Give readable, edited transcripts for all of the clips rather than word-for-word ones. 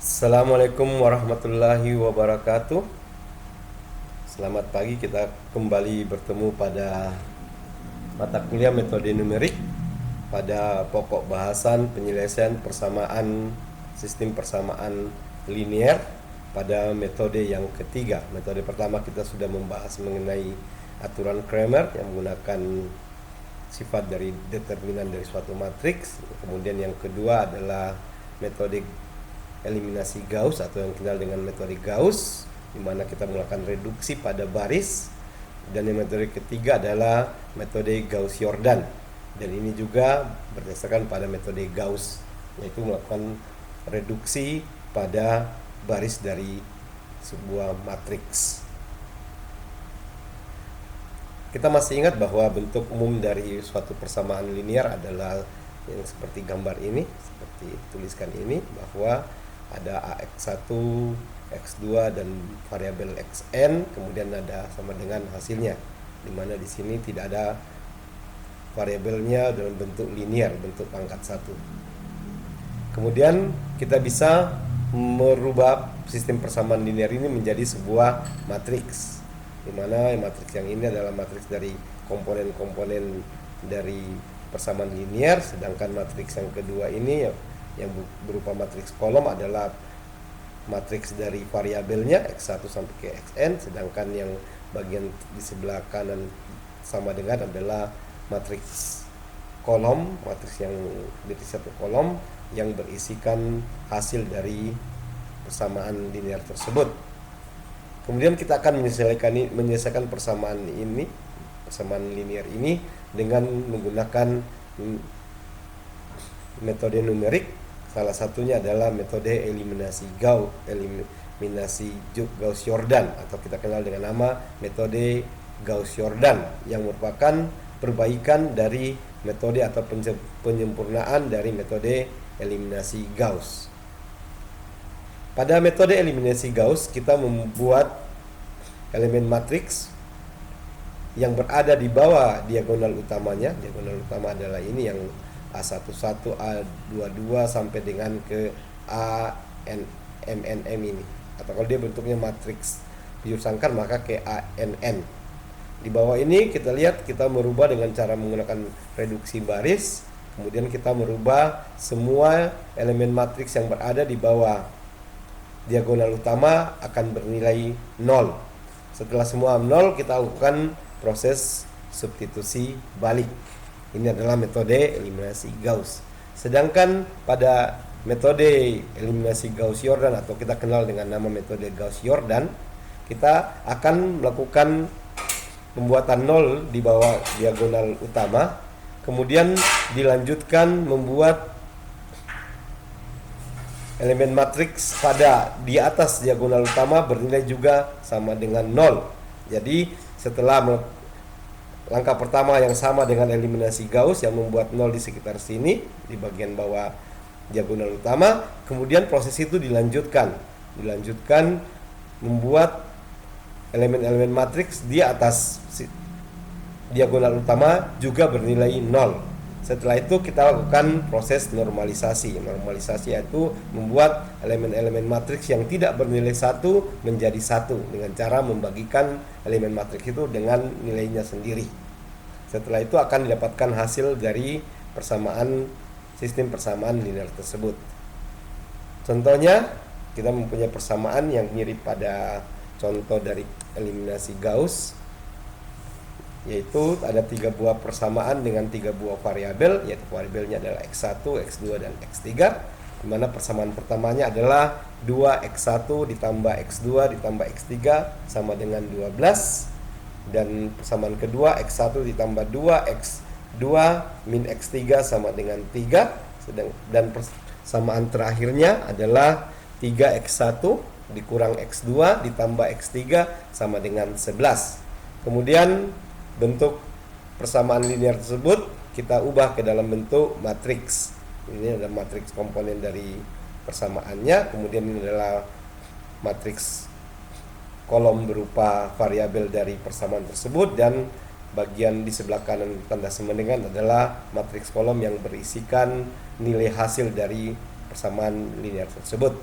Assalamualaikum warahmatullahi wabarakatuh. Selamat pagi, kita kembali bertemu pada mata kuliah metode numerik pada pokok bahasan penyelesaian persamaan sistem persamaan linier pada metode yang ketiga. Metode pertama kita sudah membahas mengenai aturan Cramer yang menggunakan sifat dari determinan dari suatu matriks. Kemudian yang kedua adalah metode eliminasi Gauss atau yang dikenal dengan metode Gauss, di mana kita melakukan reduksi pada baris. Dan yang metode ketiga adalah metode Gauss-Jordan, dan ini juga berdasarkan pada metode Gauss, yaitu melakukan reduksi pada baris dari sebuah matriks. Kita masih ingat bahwa bentuk umum dari suatu persamaan linier adalah yang seperti gambar ini, seperti tuliskan ini, bahwa ada AX1, X2 dan variabel Xn, kemudian ada sama dengan hasilnya, di mana di sini tidak ada variabelnya dalam bentuk linier, bentuk pangkat 1. Kemudian kita bisa merubah sistem persamaan linier ini menjadi sebuah matriks, di mana matriks yang ini adalah matriks dari komponen-komponen dari persamaan linier, sedangkan matriks yang kedua ini yang berupa matriks kolom adalah matriks dari variabelnya X1 sampai ke Xn, sedangkan yang bagian di sebelah kanan sama dengan adalah matriks kolom, matriks yang dari satu kolom yang berisikan hasil dari persamaan linier tersebut. Kemudian kita akan menyelesaikan persamaan linier ini dengan menggunakan metode numerik. Salah satunya adalah metode eliminasi Gauss-Jordan, atau kita kenal dengan nama metode Gauss-Jordan, yang merupakan perbaikan dari metode atau penyempurnaan dari metode eliminasi Gauss. Pada metode eliminasi Gauss, kita membuat elemen matriks yang berada di bawah diagonal utamanya. Diagonal utama adalah ini, yang A11, A22 sampai dengan ke ANMNM ini. Atau kalau dia bentuknya matriks pure sangkar maka ke ANN. Di bawah ini kita lihat, kita merubah dengan cara menggunakan reduksi baris. Kemudian kita merubah semua elemen matriks yang berada di bawah diagonal utama akan bernilai 0. Setelah semua 0, kita lakukan proses substitusi balik. Ini adalah metode eliminasi Gauss. Sedangkan pada metode eliminasi Gauss-Jordan, atau kita kenal dengan nama metode Gauss-Jordan, kita akan melakukan pembuatan 0 di bawah diagonal utama, kemudian dilanjutkan membuat elemen matriks pada di atas diagonal utama bernilai juga sama dengan 0. Jadi setelah langkah pertama yang sama dengan eliminasi Gauss yang membuat 0 di sekitar sini di bagian bawah diagonal utama, kemudian proses itu dilanjutkan membuat elemen-elemen matriks di atas diagonal utama juga bernilai 0. Setelah itu kita lakukan proses normalisasi. Normalisasi yaitu membuat elemen-elemen matriks yang tidak bernilai 1 menjadi 1 dengan cara membagikan elemen matriks itu dengan nilainya sendiri. Setelah itu akan didapatkan hasil dari sistem persamaan linear tersebut. Contohnya, kita mempunyai persamaan yang mirip pada contoh dari eliminasi Gauss, yaitu ada 3 buah persamaan dengan 3 buah variabel, yaitu variabelnya adalah X1, X2, dan X3, di mana persamaan pertamanya adalah 2X1 ditambah X2 ditambah X3 sama dengan 12, dan persamaan kedua X1 ditambah 2X2 min X3 sama dengan 3, dan persamaan terakhirnya adalah 3X1 dikurang X2 ditambah X3 sama dengan 11. Kemudian bentuk persamaan linear tersebut kita ubah ke dalam bentuk matriks. Ini adalah matriks komponen dari persamaannya, kemudian ini adalah matriks kolom berupa variabel dari persamaan tersebut, dan bagian di sebelah kanan tanda sama dengan adalah matriks kolom yang berisikan nilai hasil dari persamaan linear tersebut.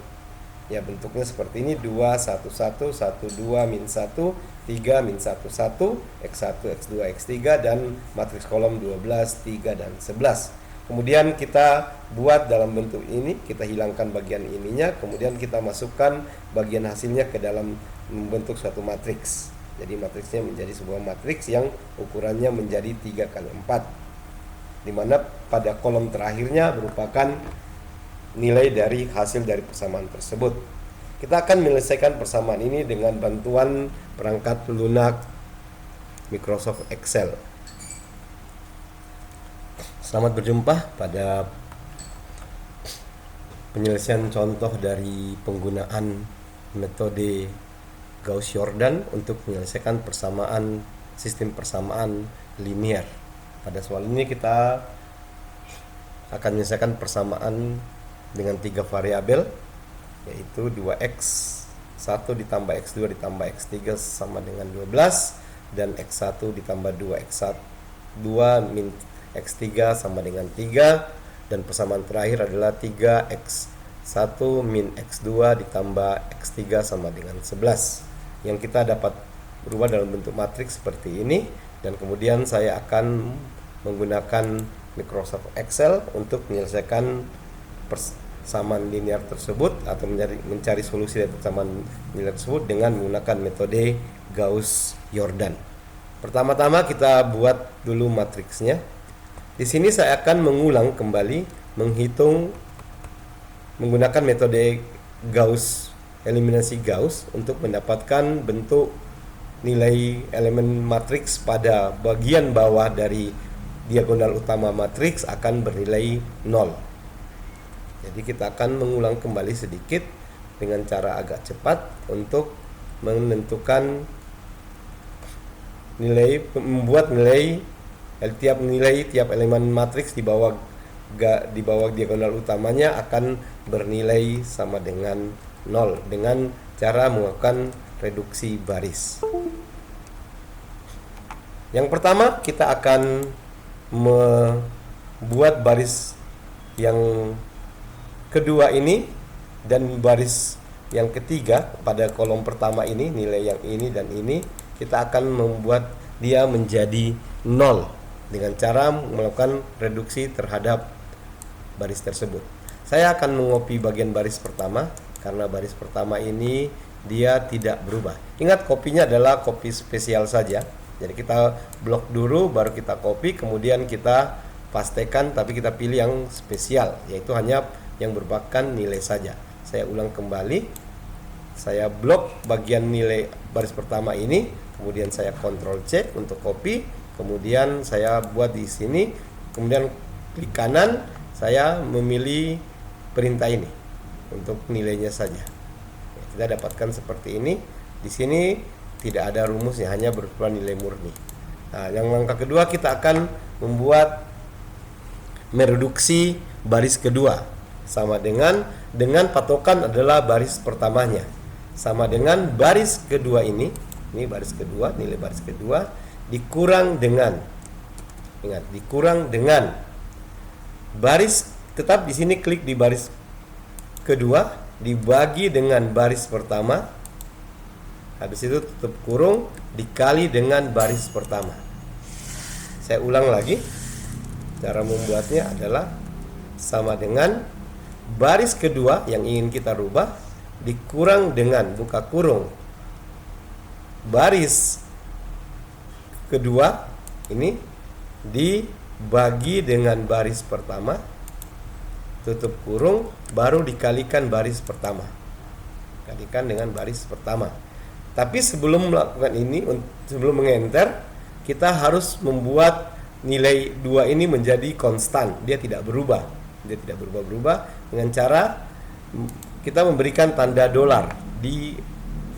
Ya, bentuknya seperti ini: 2 1 1 1 2 min 1 3 min 1 1 X1 X2 X3 dan matriks kolom 12 3 dan 11. Kemudian kita buat dalam bentuk ini, kita hilangkan bagian ininya, kemudian kita masukkan bagian hasilnya ke dalam membentuk suatu matriks. Jadi matriksnya menjadi sebuah matriks yang ukurannya menjadi 3 kali 4, di mana pada kolom terakhirnya merupakan nilai dari hasil dari persamaan tersebut. Kita akan menyelesaikan persamaan ini dengan bantuan perangkat lunak Microsoft Excel. Selamat berjumpa pada penyelesaian contoh dari penggunaan metode Gauss-Jordan untuk menyelesaikan persamaan sistem persamaan linear. Pada soal ini kita akan menyelesaikan persamaan dengan 3 variabel, yaitu 2x1 ditambah x2 ditambah x3 sama dengan 12, dan x1 ditambah 2x2 min x3 sama dengan 3, dan persamaan terakhir adalah 3x1 min x2 ditambah x3 sama dengan 11, yang kita dapat berubah dalam bentuk matriks seperti ini. Dan kemudian saya akan menggunakan Microsoft Excel untuk menyelesaikan persamaan linear tersebut atau mencari solusi dari persamaan linear tersebut dengan menggunakan metode Gauss-Jordan. Pertama-tama kita buat dulu matriksnya. Di sini saya akan mengulang kembali menghitung menggunakan metode Gauss, eliminasi Gauss, untuk mendapatkan bentuk nilai elemen matriks pada bagian bawah dari diagonal utama matriks akan bernilai 0. Jadi kita akan mengulang kembali sedikit dengan cara agak cepat untuk menentukan nilai, membuat nilai tiap elemen matriks di bawah diagonal utamanya akan bernilai sama dengan 0 dengan cara melakukan reduksi baris. Yang pertama, kita akan membuat baris yang kedua ini dan baris yang ketiga pada kolom pertama ini, nilai yang ini dan ini, kita akan membuat dia menjadi 0 dengan cara melakukan reduksi terhadap baris tersebut. Saya akan mengopi bagian baris pertama karena baris pertama ini dia tidak berubah. Ingat, kopinya adalah kopi spesial saja. Jadi kita blok dulu baru kita copy, kemudian kita pastekan, tapi kita pilih yang spesial, yaitu hanya yang merupakan nilai saja. Saya ulang kembali. Saya blok bagian nilai baris pertama ini, kemudian saya Ctrl C untuk copy. Kemudian saya buat di sini, kemudian klik kanan, saya memilih perintah ini untuk nilainya saja. Kita dapatkan seperti ini. Di sini tidak ada rumusnya, hanya berupa nilai murni. Nah, yang langkah kedua kita akan membuat mereduksi baris kedua sama dengan patokan adalah baris pertamanya, sama dengan baris kedua ini baris kedua, nilai baris kedua dikurang dengan, ingat, dikurang dengan baris, tetap di sini klik di baris kedua, dibagi dengan baris pertama, habis itu tutup kurung, dikali dengan baris pertama. Saya ulang lagi, cara membuatnya adalah sama dengan baris kedua yang ingin kita rubah dikurang dengan, buka kurung, baris kedua ini dibagi dengan baris pertama, tutup kurung, baru dikalikan baris pertama, kalikan dengan baris pertama. Tapi sebelum melakukan ini, sebelum mengenter, kita harus membuat nilai 2 ini menjadi konstan, dia tidak berubah, dengan cara kita memberikan tanda dolar di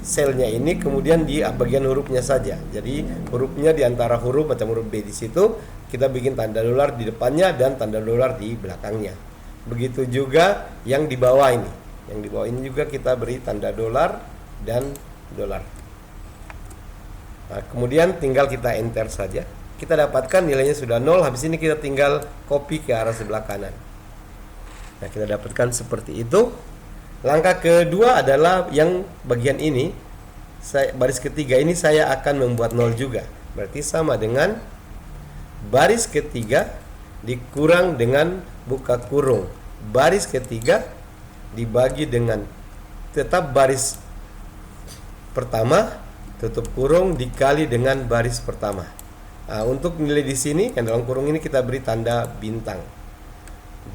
selnya ini, kemudian di bagian hurufnya saja. Jadi hurufnya di antara huruf macam huruf B di situ kita bikin tanda dolar di depannya dan tanda dolar di belakangnya. Begitu juga yang di bawah ini. Yang di bawah ini juga kita beri tanda dolar dan dolar. Nah, kemudian tinggal kita enter saja. Kita dapatkan nilainya sudah 0. Habis ini kita tinggal copy ke arah sebelah kanan. Nah, kita dapatkan seperti itu. Langkah kedua adalah yang bagian ini, baris ketiga ini saya akan membuat 0 juga. Berarti sama dengan baris ketiga dikurang dengan buka kurung baris ketiga dibagi dengan tetap baris pertama tutup kurung dikali dengan baris pertama. Nah, untuk nilai di sini yang dalam kurung ini kita beri tanda bintang.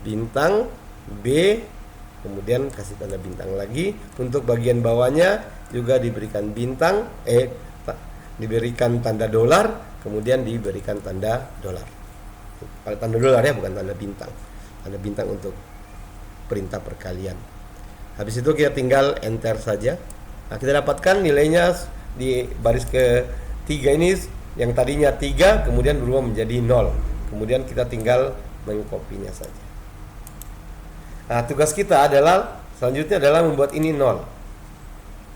Bintang B, kemudian kasih tanda bintang lagi. Untuk bagian bawahnya juga diberikan bintang, diberikan tanda dolar, kemudian diberikan tanda dolar. Tanda dolar ya, bukan tanda bintang. Tanda bintang untuk perintah perkalian. Habis itu kita tinggal enter saja. Nah, kita dapatkan nilainya di baris ketiga ini yang tadinya 3 kemudian berubah menjadi 0. Kemudian kita tinggal mengkopinya saja. Nah, tugas kita adalah selanjutnya adalah membuat ini 0.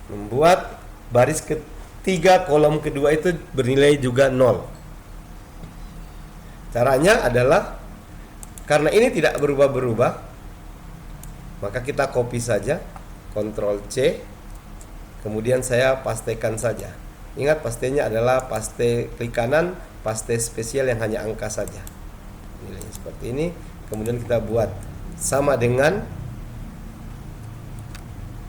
Membuat baris ketiga kolom kedua itu bernilai juga 0. Caranya adalah karena ini tidak berubah-berubah, maka kita copy saja, Ctrl C, kemudian saya pastekan saja. Ingat, pastenya adalah paste klik kanan, paste spesial yang hanya angka saja. Nilainya seperti ini. Kemudian kita buat sama dengan,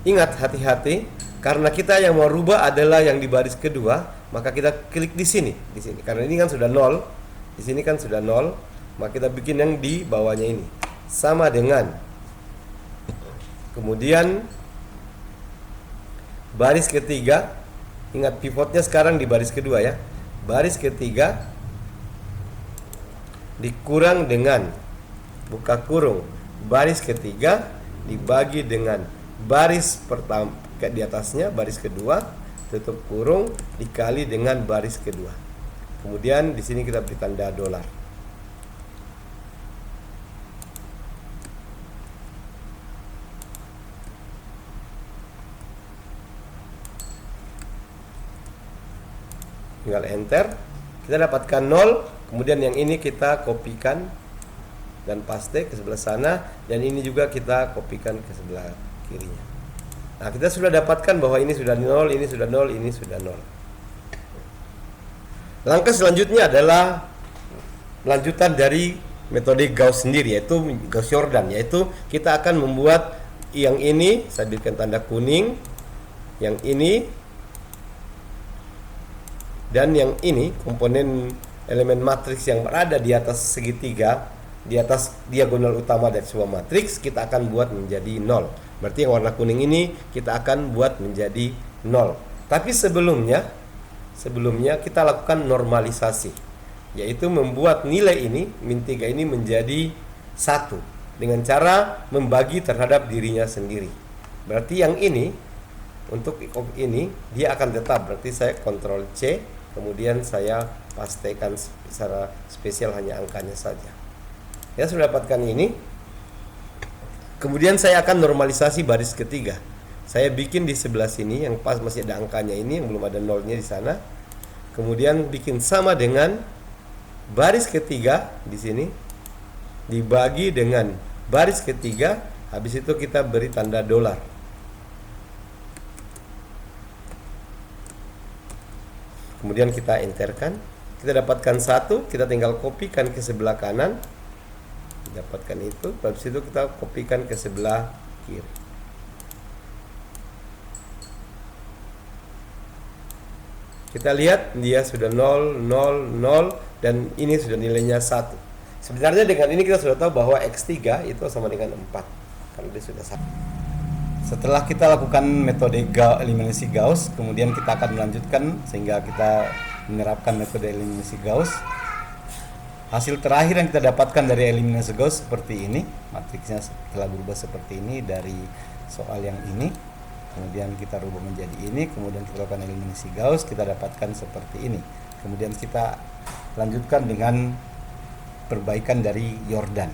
ingat hati-hati karena kita yang mau rubah adalah yang di baris kedua, maka kita klik di sini, Karena ini kan sudah 0, di sini kan sudah 0, maka kita bikin yang di bawahnya ini sama dengan, kemudian baris ketiga. Ingat pivotnya sekarang di baris kedua ya. Baris ketiga dikurang dengan buka kurung baris ketiga dibagi dengan baris pertama di atasnya, baris kedua tutup kurung dikali dengan baris kedua. Kemudian di sini kita beri tanda dolar. Tinggal enter, kita dapatkan 0. Kemudian yang ini kita kopikan dan paste ke sebelah sana, dan ini juga kita kopikan ke sebelah kirinya. Nah, kita sudah dapatkan bahwa ini sudah 0, ini sudah 0, ini sudah 0. Langkah selanjutnya adalah lanjutan dari metode Gauss sendiri, yaitu Gauss-Jordan, yaitu kita akan membuat yang ini, saya berikan tanda kuning, yang ini dan yang ini, komponen elemen matriks yang berada di atas segitiga, di atas diagonal utama dari sebuah matriks, kita akan buat menjadi 0. Berarti yang warna kuning ini kita akan buat menjadi 0. Tapi sebelumnya kita lakukan normalisasi, yaitu membuat nilai ini, min 3 ini menjadi 1 dengan cara membagi terhadap dirinya sendiri. Berarti yang ini, untuk ini dia akan tetap. Berarti saya Ctrl C, kemudian saya pastekan secara spesial hanya angkanya saja. Ya, sudah dapatkan ini. Kemudian saya akan normalisasi baris ketiga. Saya bikin di sebelah sini yang pas masih ada angkanya ini, yang belum ada nolnya di sana. Kemudian bikin sama dengan baris ketiga di sini dibagi dengan baris ketiga. Habis itu kita beri tanda dolar. Kemudian kita enterkan, kita dapatkan 1, kita tinggal kopikan ke sebelah kanan, dapatkan itu, habis itu kita kopikan ke sebelah kiri. Kita lihat dia sudah 0, 0, 0, dan ini sudah nilainya 1. Sebenarnya dengan ini kita sudah tahu bahwa X3 itu sama dengan 4, karena dia sudah 1. Setelah kita lakukan metode eliminasi Gauss, kemudian kita akan melanjutkan sehingga kita menerapkan metode eliminasi Gauss. Hasil terakhir yang kita dapatkan dari eliminasi Gauss seperti ini, matriksnya telah berubah seperti ini dari soal yang ini. Kemudian kita rubah menjadi ini, kemudian kita lakukan eliminasi Gauss, kita dapatkan seperti ini. Kemudian kita lanjutkan dengan perbaikan dari Jordan,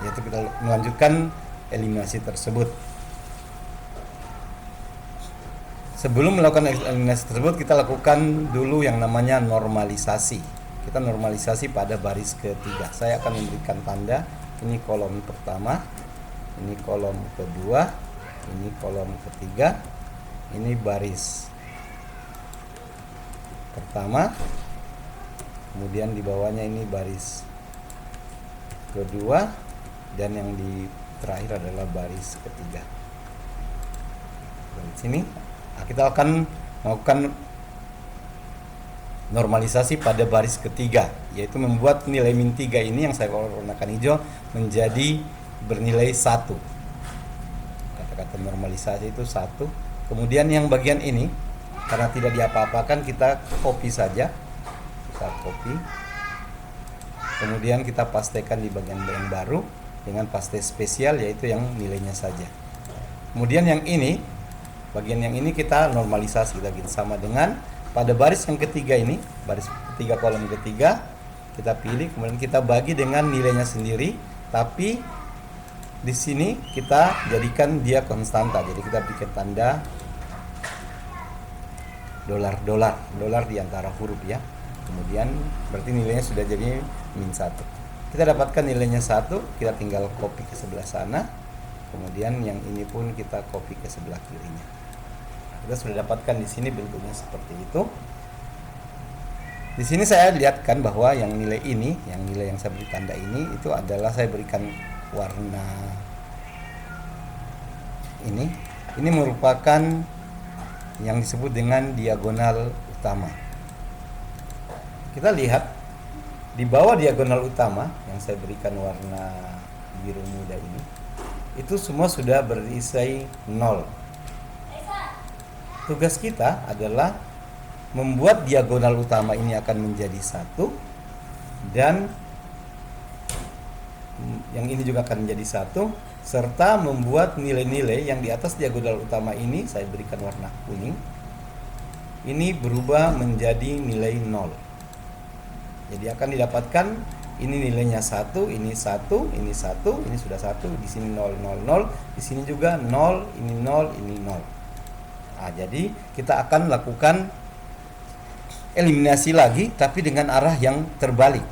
yaitu kita melanjutkan eliminasi tersebut. Sebelum melakukan eliminasi tersebut, kita lakukan dulu yang namanya normalisasi. Kita normalisasi pada baris ketiga. Saya akan memberikan tanda, ini kolom pertama, ini kolom kedua, ini kolom ketiga, ini baris pertama, kemudian di bawahnya ini baris kedua, dan yang di terakhir adalah baris ketiga. Di sini kita akan melakukan normalisasi pada baris ketiga, yaitu membuat nilai min 3 ini yang saya warnakan hijau menjadi bernilai 1. Kata-kata normalisasi itu 1. Kemudian yang bagian ini karena tidak diapa-apakan, kita copy saja. Kita copy. Kemudian kita pastekan di bagian yang baru dengan paste spesial, yaitu yang nilainya saja. Kemudian yang ini, bagian yang ini kita normalisasi lagi sama dengan pada baris yang ketiga ini, baris ketiga kolom ketiga, kita pilih, kemudian kita bagi dengan nilainya sendiri, tapi di sini kita jadikan dia konstanta. Jadi kita bikin tanda dolar di antara huruf ya. Kemudian berarti nilainya sudah jadi min 1. Kita dapatkan nilainya 1, kita tinggal copy ke sebelah sana. Kemudian yang ini pun kita copy ke sebelah kirinya. Kita sudah dapatkan di sini bentuknya seperti itu. Di sini saya lihatkan bahwa yang nilai ini, yang nilai yang saya beri tanda ini, itu adalah saya berikan warna ini. Ini merupakan yang disebut dengan diagonal utama. Kita lihat di bawah diagonal utama yang saya berikan warna biru muda ini, itu semua sudah berisi 0. Tugas kita adalah membuat diagonal utama ini akan menjadi 1, dan yang ini juga akan menjadi 1, serta membuat nilai-nilai yang di atas diagonal utama ini, saya berikan warna kuning, ini berubah menjadi nilai 0. Jadi akan didapatkan ini nilainya 1, ini 1, ini 1, ini sudah 1, di sini 0, 0, 0, di sini juga 0, ini 0, ini 0. Nah, jadi kita akan lakukan eliminasi lagi, tapi dengan arah yang terbalik.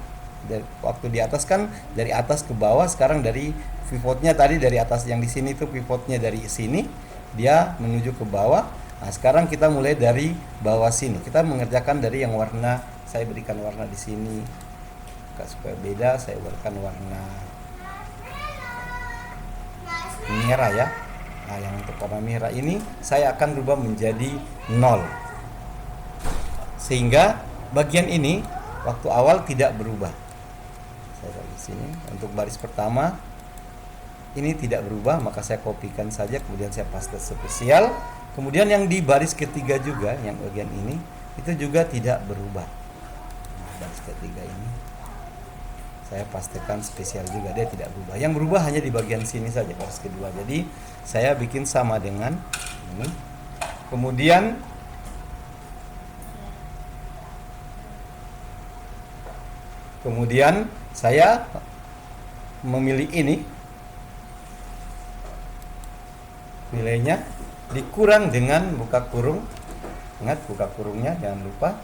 Waktu di atas kan dari atas ke bawah, sekarang dari pivotnya tadi dari atas, yang di sini itu pivotnya dari sini, dia menuju ke bawah. Nah, sekarang kita mulai dari bawah sini. Kita mengerjakan dari yang warna, saya berikan warna di sini supaya beda, saya berikan warna merah ya. Nah, yang untuk warna merah ini saya akan rubah menjadi 0. Sehingga bagian ini waktu awal tidak berubah. Saya taruh di sini. Untuk baris pertama ini tidak berubah, maka saya kopikan saja, kemudian saya paste spesial. Kemudian yang di baris ketiga juga, yang bagian ini itu juga tidak berubah. Nah, baris ketiga ini saya pastikan spesial juga, dia tidak berubah. Yang berubah hanya di bagian sini saja, baris kedua. Jadi saya bikin sama dengan ini. Kemudian saya memilih ini, nilainya dikurang dengan buka kurung. Ingat buka kurungnya, jangan lupa.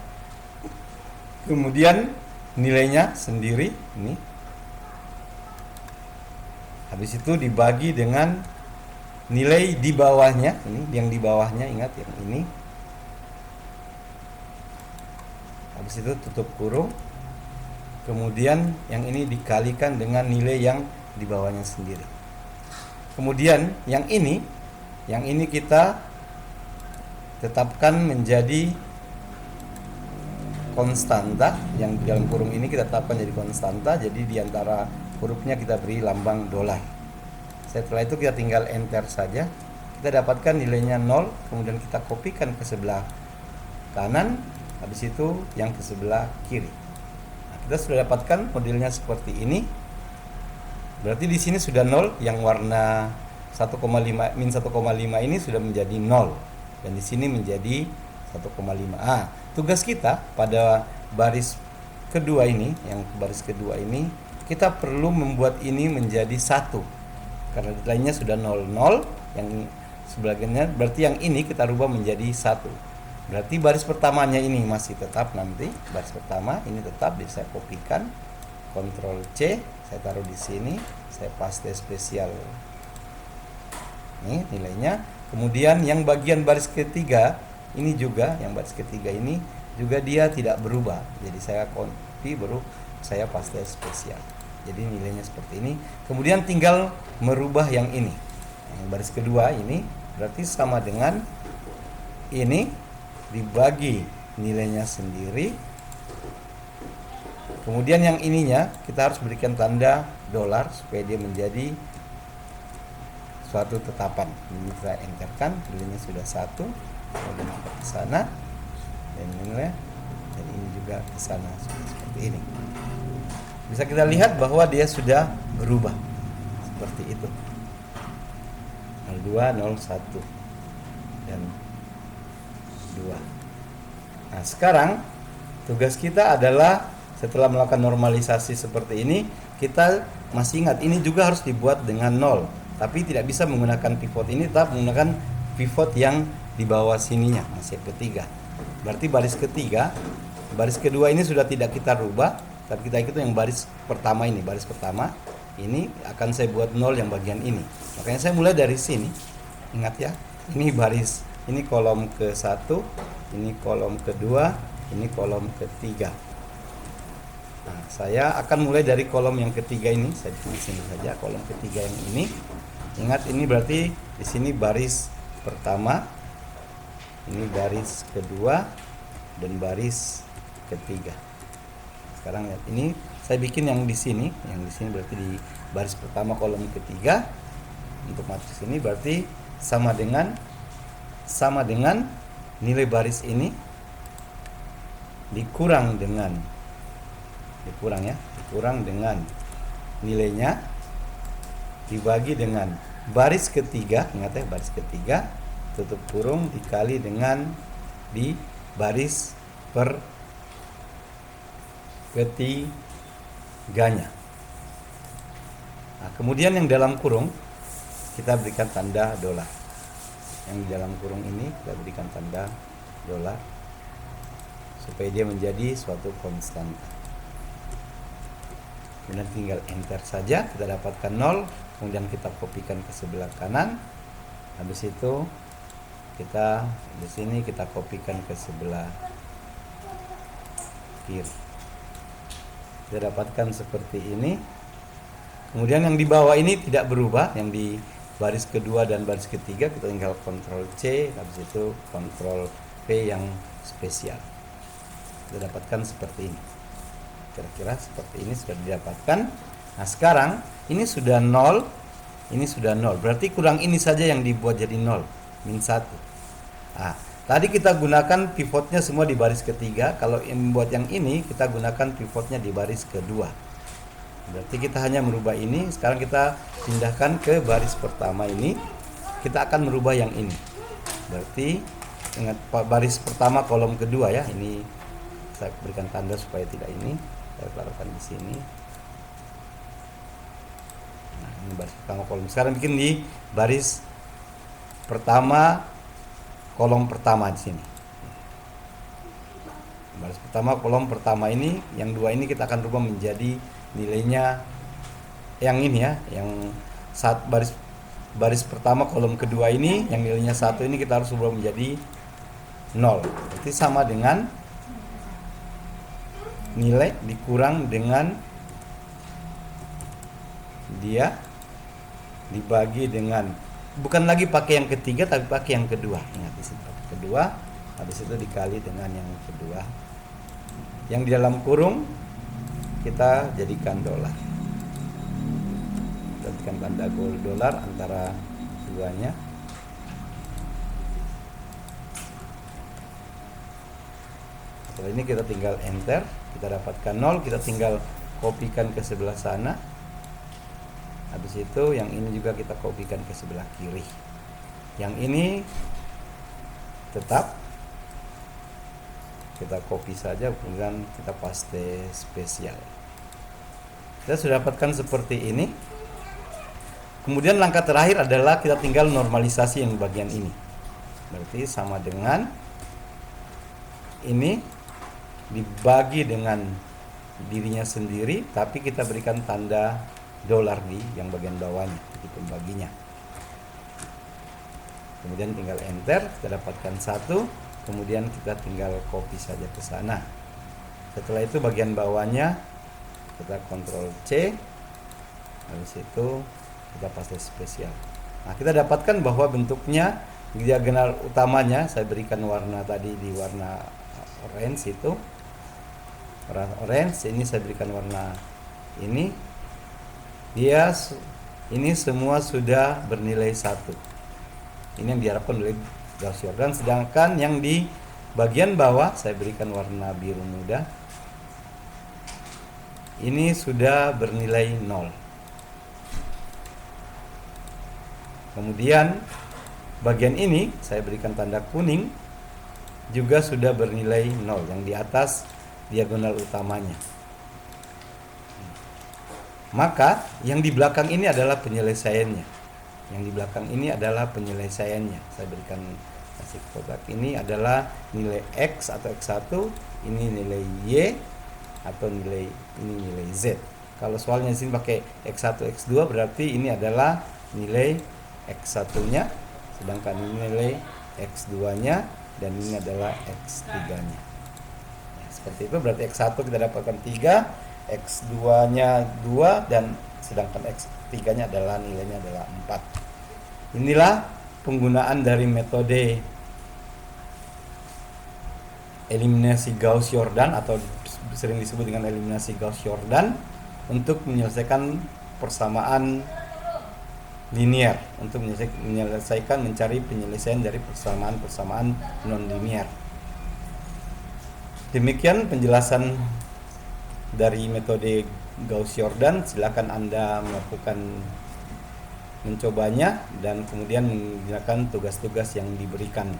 Kemudian nilainya sendiri ini. Habis itu dibagi dengan nilai di bawahnya, ini yang di bawahnya, ingat yang ini. Habis itu tutup kurung. Kemudian yang ini dikalikan dengan nilai yang di bawahnya sendiri. Kemudian yang ini kita tetapkan menjadi konstanta. Yang di dalam kurung ini kita tetapkan jadi konstanta. Jadi di antara hurufnya kita beri lambang dolar. Setelah itu kita tinggal enter saja. Kita dapatkan nilainya 0. Kemudian kita kopikan ke sebelah kanan. Habis itu yang ke sebelah kiri. Nah, kita sudah dapatkan modelnya seperti ini. Berarti di sini sudah 0. Yang warna 1,5 min 1,5 ini sudah menjadi 0. Dan di sini menjadi 1,5. Tugas kita pada baris kedua ini, yang baris kedua ini, kita perlu membuat ini menjadi 1. Karena lainnya sudah 0, 0, yang sebelahnya berarti yang ini kita rubah menjadi 1. Berarti baris pertamanya ini masih tetap nanti. Baris pertama ini tetap, jadi saya kopikan, Ctrl C, saya taruh di sini, saya paste spesial Ini nilainya. Kemudian yang bagian baris ketiga ini juga, yang baris ketiga ini juga dia tidak berubah. Jadi saya copy baru saya paste spesial. Jadi nilainya seperti ini. Kemudian tinggal merubah yang ini. Yang baris kedua ini berarti sama dengan ini dibagi nilainya sendiri. Kemudian yang ininya kita harus berikan tanda dolar supaya dia menjadi suatu tetapan. Ini kita enterkan, nilainya sudah 1. Kemudian kita ke sana dan nilai, dan ini juga ke sana seperti ini. Bisa kita lihat bahwa dia sudah berubah seperti itu. 02, 01 dan 2. Nah, sekarang tugas kita adalah setelah melakukan normalisasi seperti ini, kita masih ingat ini juga harus dibuat dengan 0. Tapi tidak bisa menggunakan pivot ini, tetap menggunakan pivot yang di bawah sininya, masih ketiga. Berarti baris ketiga, baris kedua ini sudah tidak kita rubah, tapi kita ikut yang baris pertama ini. Baris pertama ini akan saya buat 0 yang bagian ini. Makanya saya mulai dari sini. Ingat ya, ini baris, ini kolom ke-1, ini kolom kedua, ini kolom ketiga. Nah, saya akan mulai dari kolom yang ketiga ini. Saya di sini saja kolom ketiga yang ini. Ingat ini berarti di sini baris pertama, ini baris kedua dan baris ketiga. Sekarang lihat ini saya bikin yang di sini. Yang di sini berarti di baris pertama kolom ketiga. Untuk matriks ini berarti sama dengan nilai baris ini dikurang dengan nilainya dibagi dengan baris ketiga. Ingat ya, baris ketiga tutup kurung dikali dengan di baris per ketiganya. Nah, kemudian yang dalam kurung kita berikan tanda dolar. Yang di dalam kurung ini kita berikan tanda dolar supaya dia menjadi suatu konstanta. Kemudian tinggal enter saja, kita dapatkan 0, kemudian kita kopikan ke sebelah kanan. Habis itu kita di sini kita kopikan ke sebelah kiri. Kita dapatkan seperti ini. Kemudian yang di bawah ini tidak berubah, yang di baris kedua dan baris ketiga kita tinggal Ctrl C, habis itu Ctrl V yang spesial. Kita dapatkan seperti ini. Kira-kira seperti ini sudah didapatkan. Nah, sekarang ini sudah 0, ini sudah 0. Berarti kurang ini saja yang dibuat jadi 0, min 1. Nah, tadi kita gunakan pivotnya semua di baris ketiga. Kalau membuat yang ini, kita gunakan pivotnya di baris kedua. Berarti kita hanya merubah ini. Sekarang kita pindahkan ke baris pertama ini. Kita akan merubah yang ini. Berarti ingat baris pertama kolom kedua ya. Ini saya berikan tanda supaya tidak ini. Saya taruhkan di sini. Nah, ini baris pertama kolom. Sekarang bikin di baris pertama kolom pertama di sini. Baris pertama kolom pertama ini, yang dua ini kita akan rubah menjadi nilainya yang ini ya, yang saat baris pertama kolom kedua ini, yang nilainya 1 ini kita harus rubah menjadi 0. Berarti sama dengan nilai dikurang dengan dia dibagi dengan, bukan lagi pakai yang ketiga tapi pakai yang kedua. Ingat di sini pakai kedua, habis itu dikali dengan yang kedua. Yang di dalam kurung kita jadikan dolar. Jadikan tanda dolar antara duanya. Setelah ini kita tinggal enter, kita dapatkan 0, kita tinggal kopikan ke sebelah sana. Habis itu yang ini juga kita kopikan ke sebelah kiri. Yang ini tetap kita copy saja, kemudian kita paste spesial. Kita sudah dapatkan seperti ini. Kemudian langkah terakhir adalah kita tinggal normalisasi yang bagian ini. Berarti sama dengan ini dibagi dengan dirinya sendiri, tapi kita berikan tanda dolar di yang bagian bawahnya, di pembaginya. Kemudian tinggal enter, kita dapatkan 1, kemudian kita tinggal copy saja ke sana. Setelah itu bagian bawahnya kita Ctrl C, habis itu kita paste spesial. Nah, kita dapatkan bahwa bentuknya diagonal utamanya saya berikan warna tadi di warna orange itu. Warna orange ini saya berikan warna ini. Ini semua sudah bernilai 1. Ini yang diharapkan oleh Gauss-Jordan, sedangkan yang di bagian bawah saya berikan warna biru muda. Ini sudah bernilai 0. Kemudian bagian ini saya berikan tanda kuning, juga sudah bernilai 0 yang di atas diagonal utamanya. Maka yang di belakang ini adalah penyelesaiannya. Yang di belakang ini adalah penyelesaiannya. Saya berikan kasih kotak, ini adalah nilai X atau X1, ini nilai Y atau nilai Z. Kalau soalnya di sini pakai X1 X2 berarti ini adalah nilai X1-nya, sedangkan ini nilai X2-nya, dan ini adalah X3-nya. Nah, seperti itu berarti X1 kita dapatkan 3, X2-nya 2, dan sedangkan X3-nya adalah nilainya adalah 4. Inilah penggunaan dari metode eliminasi Gauss-Jordan atau sering disebut dengan eliminasi Gauss-Jordan untuk menyelesaikan persamaan linear, untuk mencari penyelesaian dari persamaan-persamaan non-linear. Demikian penjelasan dari metode Gauss-Jordan. Silakan Anda mencobanya dan kemudian mengerjakan tugas-tugas yang diberikan.